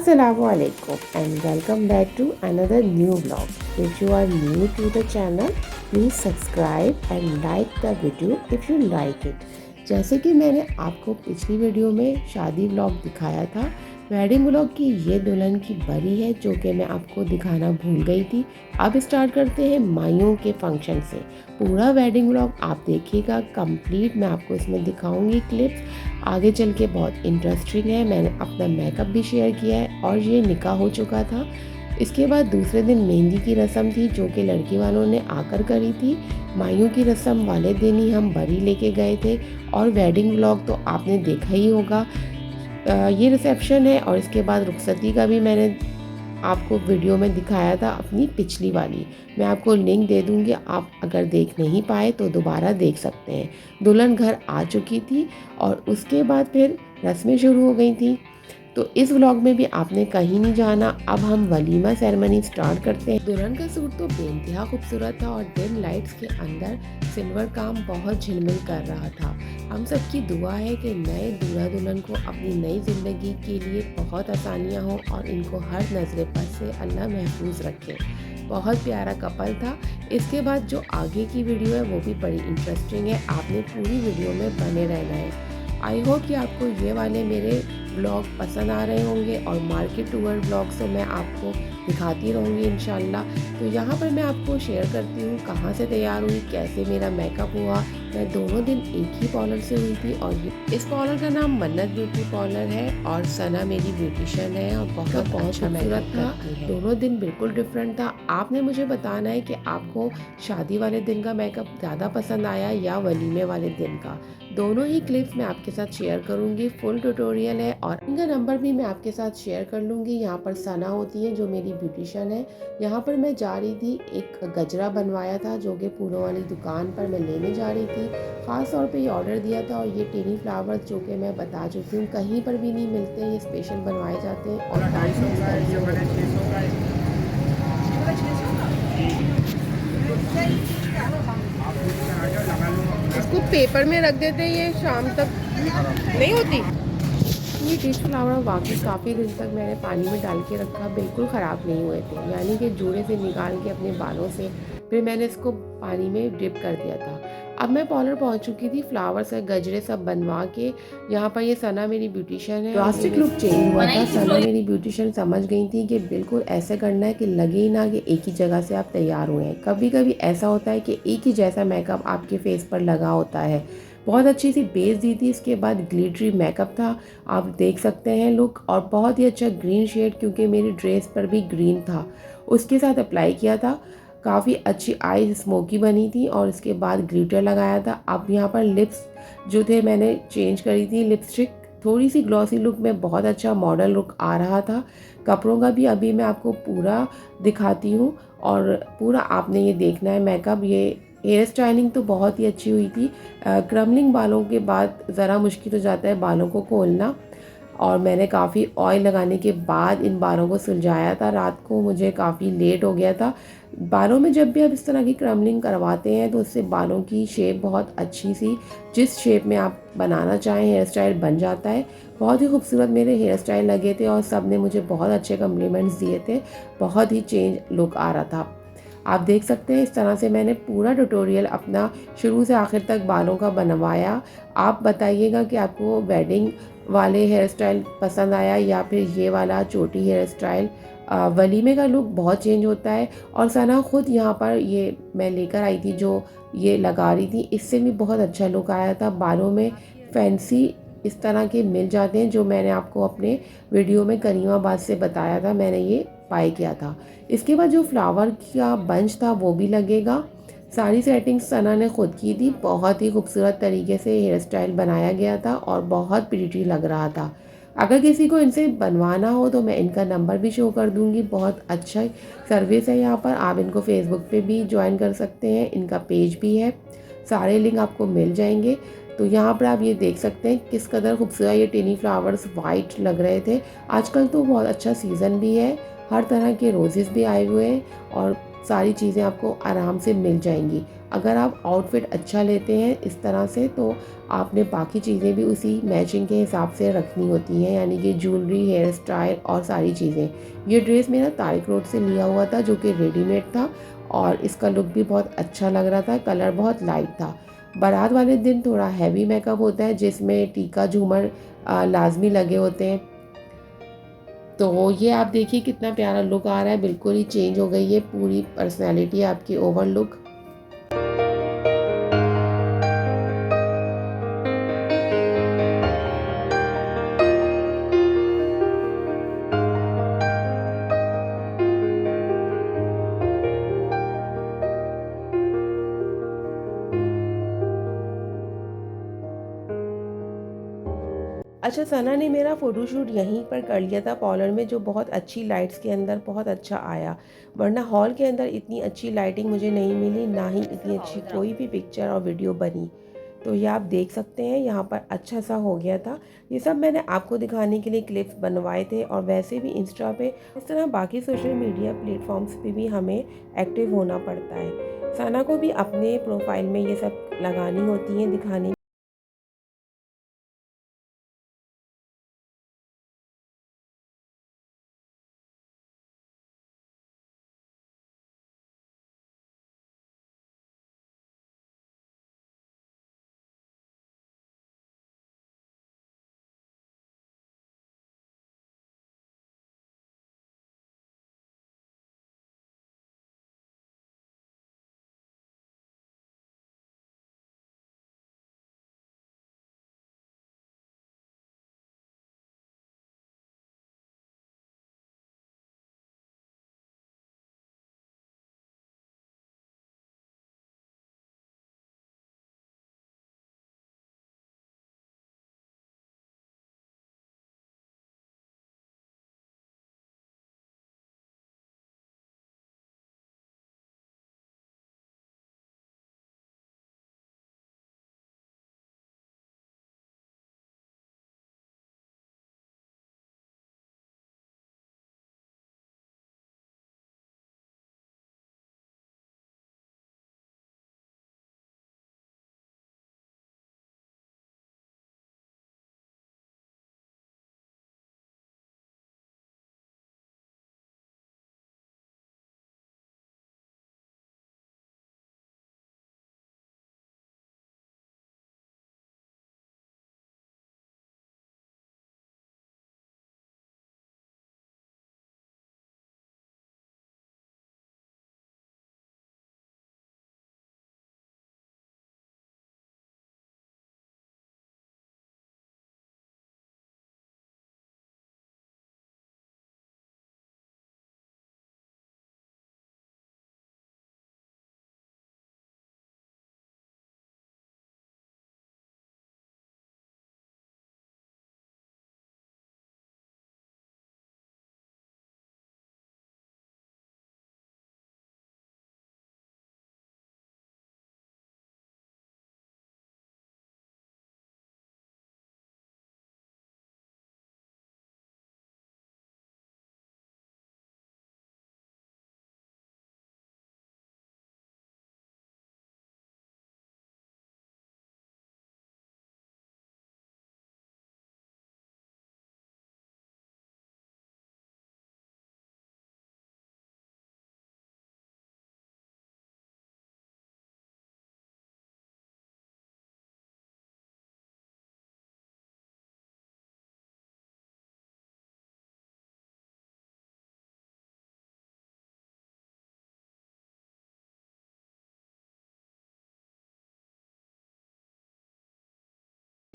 Assalamualaikum and welcome back to another new vlog. If you are new to the channel, please subscribe and like the video if you like it. जैसे कि मैंने आपको पिछली video में शादी vlog दिखाया था, वेडिंग व्लॉग की ये दुल्हन की बरी है जो कि मैं आपको दिखाना भूल गई थी। अब स्टार्ट करते हैं माइयों के फंक्शन से। पूरा वेडिंग व्लॉग आप देखिएगा कंप्लीट, मैं आपको इसमें दिखाऊंगी क्लिप्स। आगे चल के बहुत इंटरेस्टिंग है। मैंने अपना मेकअप भी शेयर किया है और ये निकाह हो चुका था। इसके बाद दूसरे दिन मेहंदी की रस्म थी जो कि लड़की वालों ने आकर करी थी। माइयों की रस्म वाले दिन ही हम बरी लेके गए थे और वेडिंग व्लॉग तो आपने देखा ही होगा। ये रिसेप्शन है और इसके बाद रुखसती का भी मैंने आपको वीडियो में दिखाया था अपनी पिछली वाली। मैं आपको लिंक दे दूँगी, आप अगर देख नहीं पाए तो दोबारा देख सकते हैं। दुल्हन घर आ चुकी थी और उसके बाद फिर रस्में शुरू हो गई थी। तो इस व्लॉग में भी आपने कहीं नहीं जाना। अब हम वलीमा सेरेमनी स्टार्ट करते हैं। दुल्हन का सूट तो बेइंतहा खूबसूरत था और डिम लाइट्स के अंदर सिल्वर काम बहुत झिलमिल कर रहा था। हम सबकी दुआ है कि नए दूल्हा दुल्हन को अपनी नई ज़िंदगी के लिए बहुत आसानियाँ हों और इनको हर नजरे पर से अल्लाह महफूज रखे। बहुत प्यारा कपल था। इसके बाद जो आगे की वीडियो है वो भी बड़ी इंटरेस्टिंग है, आपने पूरी वीडियो में बने रहना है। आई होप कि आपको ये वाले मेरे ब्लॉग पसंद आ रहे होंगे और मार्केट टूर ब्लॉग्स तो मैं आपको दिखाती रहूँगी इंशाल्लाह। तो यहाँ पर मैं आपको शेयर करती हूँ कहाँ से तैयार हुई, कैसे मेरा मेकअप हुआ। मैं दोनों दिन एक ही पार्लर से हुई थी और इस पार्लर का नाम मन्नत ब्यूटी पार्लर है और सना मेरी ब्यूटिशियन है और बहुत अच्छा खूबसूरत था। दोनों दिन बिल्कुल डिफरेंट था। आपने मुझे बताना है कि आपको शादी वाले दिन का मेकअप ज़्यादा पसंद आया या वलीमे वाले दिन का। दोनों ही क्लिप्स मैं आपके साथ शेयर करूंगी, फुल ट्यूटोरियल है और इनका नंबर भी मैं आपके साथ शेयर कर लूँगी। यहाँ पर सना होती है जो मेरी ब्यूटिशियन है। यहाँ पर मैं जा रही थी, एक गजरा बनवाया था जो कि फूलों वाली दुकान पर मैं लेने जा रही थी। ख़ास तौर पे ये ऑर्डर दिया था और ये टेनी फ्लावर्स जो कि मैं बता चुकी हूँ कहीं पर भी नहीं मिलते, ये स्पेशल बनवाए जाते हैं और 500 इसको पेपर में रख देते, ये शाम तक नहीं होती। ये टिश्यू फ्लावर वाकई काफ़ी दिन तक मैंने पानी में डाल के रखा, बिल्कुल ख़राब नहीं हुए थे। यानी कि जूड़े से निकाल के अपने बालों से फिर मैंने इसको पानी में डिप कर दिया था। अब मैं पार्लर पहुंच चुकी थी, फ्लावर्स से गजरे सब बनवा के। यहाँ पर ये सना मेरी ब्यूटिशियन है। ड्रास्टिक लुक चेंज हुआ था। सना मेरी ब्यूटिशियन समझ गई थी कि बिल्कुल ऐसे करना है कि लगे ही ना कि एक ही जगह से आप तैयार हुए हैं। कभी कभी ऐसा होता है कि एक ही जैसा मेकअप आपके फेस पर लगा होता है। बहुत अच्छी सी बेस दी थी। इसके बाद ग्लिटरी मेकअप था, आप देख सकते हैं लुक, और बहुत ही अच्छा ग्रीन शेड क्योंकि मेरी ड्रेस पर भी ग्रीन था उसके साथ अप्लाई किया था। काफ़ी अच्छी आई स्मोकी बनी थी और इसके बाद ग्लिटर लगाया था। अब यहाँ पर लिप्स जो थे मैंने चेंज करी थी, लिपस्टिक थोड़ी सी ग्लॉसी लुक में बहुत अच्छा मॉडल लुक आ रहा था। कपड़ों का भी अभी मैं आपको पूरा दिखाती हूँ और पूरा आपने ये देखना है मेकअप। ये हेयर स्टाइलिंग तो बहुत ही अच्छी हुई थी। क्रमलिंग बालों के बाद ज़रा मुश्किल हो जाता है बालों को खोलना और मैंने काफ़ी ऑयल लगाने के बाद इन बालों को सुलझाया था। रात को मुझे काफ़ी लेट हो गया था। बालों में जब भी आप इस तरह की क्रमलिंग करवाते हैं तो उससे बालों की शेप बहुत अच्छी सी, जिस शेप में आप बनाना चाहें हेयर स्टाइल बन जाता है। बहुत ही खूबसूरत मेरे हेयर स्टाइल लगे थे और सब ने मुझे बहुत अच्छे कम्प्लीमेंट्स दिए थे। बहुत ही चेंज लुक आ रहा था। आप देख सकते हैं इस तरह से मैंने पूरा ट्यूटोरियल अपना शुरू से आखिर तक बालों का बनवाया। आप बताइएगा कि आपको वेडिंग वाले हेयर स्टाइल पसंद आया या फिर ये वाला चोटी हेयर स्टाइल। वलीमे का लुक बहुत चेंज होता है और सना खुद यहाँ पर ये मैं लेकर आई थी जो ये लगा रही थी, इससे भी बहुत अच्छा लुक आया था। बालों में फैंसी इस तरह के मिल जाते हैं जो मैंने आपको अपने वीडियो में करीमाबाद से बताया था, मैंने ये बाय किया था। इसके बाद जो फ्लावर का बंच था वो भी लगेगा। सारी सेटिंग्स सना ने खुद की थी। बहुत ही खूबसूरत तरीके से हेयर स्टाइल बनाया गया था और बहुत प्रिटी लग रहा था। अगर किसी को इनसे बनवाना हो तो मैं इनका नंबर भी शो कर दूंगी। बहुत अच्छा सर्विस है यहाँ पर। आप इनको फेसबुक पे भी ज्वाइन कर सकते हैं, इनका पेज भी है, सारे लिंक आपको मिल जाएंगे। तो यहाँ पर आप ये देख सकते हैं किस कदर खूबसूरत ये टेनी फ्लावर्स वाइट लग रहे थे। आजकल तो बहुत अच्छा सीज़न भी है, हर तरह के रोजेस भी आए हुए हैं और सारी चीज़ें आपको आराम से मिल जाएंगी। अगर आप आउटफिट अच्छा लेते हैं इस तरह से तो आपने बाकी चीज़ें भी उसी मैचिंग के हिसाब से रखनी होती हैं, यानी कि ज्वेलरी, हेयर स्टाइल और सारी चीज़ें। ये ड्रेस मेरा तारिक रोड से लिया हुआ था जो कि रेडीमेड था और इसका लुक भी बहुत अच्छा लग रहा था, कलर बहुत लाइट था। बारात वाले दिन थोड़ा हैवी मेकअप होता है जिसमें टीका झूमर लाजमी लगे होते हैं। तो ये आप देखिए कितना प्यारा लुक आ रहा है, बिल्कुल ही चेंज हो गई है पूरी पर्सनैलिटी आपकी, ओवर लुक। अच्छा, सना ने मेरा फ़ोटोशूट यहीं पर कर लिया था पार्लर में, जो बहुत अच्छी लाइट्स के अंदर बहुत अच्छा आया, वरना हॉल के अंदर इतनी अच्छी लाइटिंग मुझे नहीं मिली, ना ही इतनी अच्छी कोई भी पिक्चर और वीडियो बनी। तो ये आप देख सकते हैं यहाँ पर अच्छा सा हो गया था। ये सब मैंने आपको दिखाने के लिए क्लिप्स बनवाए थे और वैसे भी इंस्टा पे इस तरह बाकी सोशल मीडिया प्लेटफॉर्म्स पे भी हमें एक्टिव होना पड़ता है। सना को भी अपने प्रोफाइल में ये सब लगानी होती हैं, दिखानी।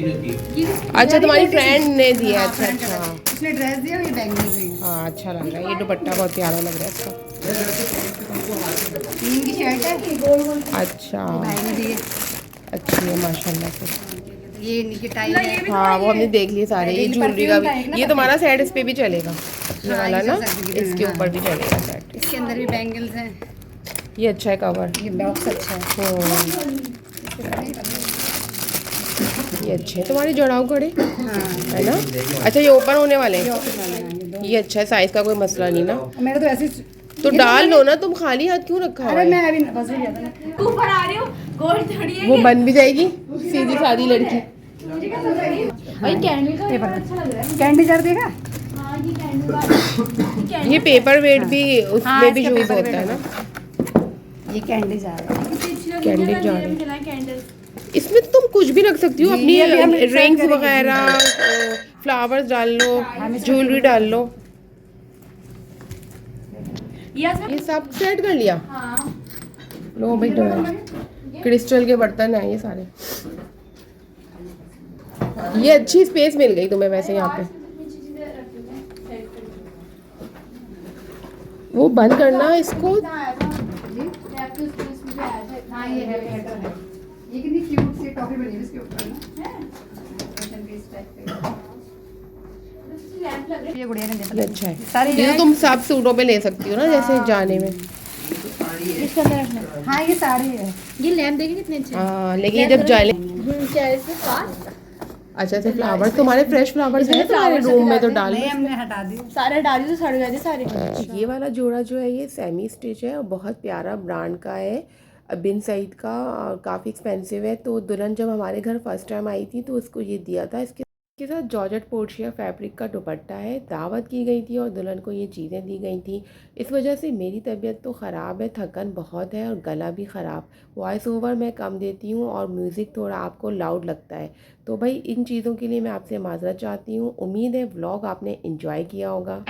अच्छा, तुम्हारी फ्रेंड ने दिया? अच्छा अच्छा, उसने ड्रेस दिया और ये बैंगल्स दी। हाँ अच्छा लग रहा है, ये दुपट्टा बहुत प्यारा लग रहा है इसका। तीन की शर्ट है, अच्छा भाई ने दी है। अच्छी है माशाल्लाह से। ये नीचे टाई है। हाँ वो हमने देख लिए सारे, ये ज्वेलरी का भी, ये तुम्हारा सेट इस पे भी चलेगा, ये वाला ना, इसके ऊपर भी चलेगा सेट। इसके अंदर भी बैंगल्स हैं। ये अच्छा है कवर, ये बॉक्स अच्छा है। ये अच्छे हैं तुम्हारे जड़ाऊ कड़े, हाँ है ना? अच्छा, ये ओपन होने वाले ये हैं? ऑफिस वाले हैं, दो। ये अच्छा है, साइज का कोई मसला नहीं ना। मेरा तो ऐसे तो डाल लो ना, तुम खाली हाथ क्यों रखा हुआ अरे है? मैं अभी बस भी गया था ना। ऊपर आ रही हूँ गोल थोड़ी है वो बन भी जाएगी सीधी सादी लड़की। भाई कैंडल का पेपर अच्छा लग रहा है कैंडी जार देखा? हाँ ये कैंडल का ये पेपर वेट भी उसमें हाँ, भी इसका यूज paper होता weight है ना। ये कैंडी जार है। कैंडल जार है। मिला कैंडल इसमें तुम कुछ भी रख सकती हो, जी, अपनी ये भी हम decide रिंग्स करेंगे, वगैरह, फ्लावर्स डाल लो, ज्वेलरी डाल लो। ये सब सेट कर लिया। हाँ लो भाई क्रिस्टल के बर्तन हैं ये सारे। ये अच्छी स्पेस मिल गई तुम्हें वैसे यहाँ पे। वो बंद करना इसको। हाँ ये है पेपर है। ये कितनी क्यूट सी टॉफी बनी है इसके ऊपर ना। पैटर्न पीस टाइप का। ये गुड़िया ने देखा। ये अच्छा है। सारी ये तो तुम सब सूटों पे ले सकती हो ना, जैसे जाने में। हाँ ये साड़ी है। ये लैम्प देखे कितने अच्छे हैं। हाँ लेकिन जब जाले क्या है इसमें पास अच्छा से फ्लावर्स, तुम्हारे फ्रेश फ्लावर्स हैं तुम्हारे रूम में तो डाल नहीं लो। हमने हटा दी। सारे डाली तो सड़ गए थे सारे। ये वाला जोड़ा जो है ये सेमी स्टिच है और बहुत प्यारा ब्रांड का है, बिन सईद का, और काफ़ी एक्सपेंसिव है। तो दुल्हन जब हमारे घर फर्स्ट टाइम आई थी तो उसको ये दिया था। इसके साथ जॉर्जेट पोर्शिया फैब्रिक का दुपट्टा है। दावत की गई थी और दुल्हन को ये चीज़ें दी गई थी। इस वजह से मेरी तबीयत तो ख़राब है, थकन बहुत है और गला भी ख़राब। वॉइस ओवर मैं कम देती हूँ और म्यूज़िक थोड़ा आपको लाउड लगता है। तो भाई इन चीज़ों के लिए मैं आपसे माज़रत चाहती हूँ। उम्मीद है व्लॉग आपने इन्जॉय किया होगा।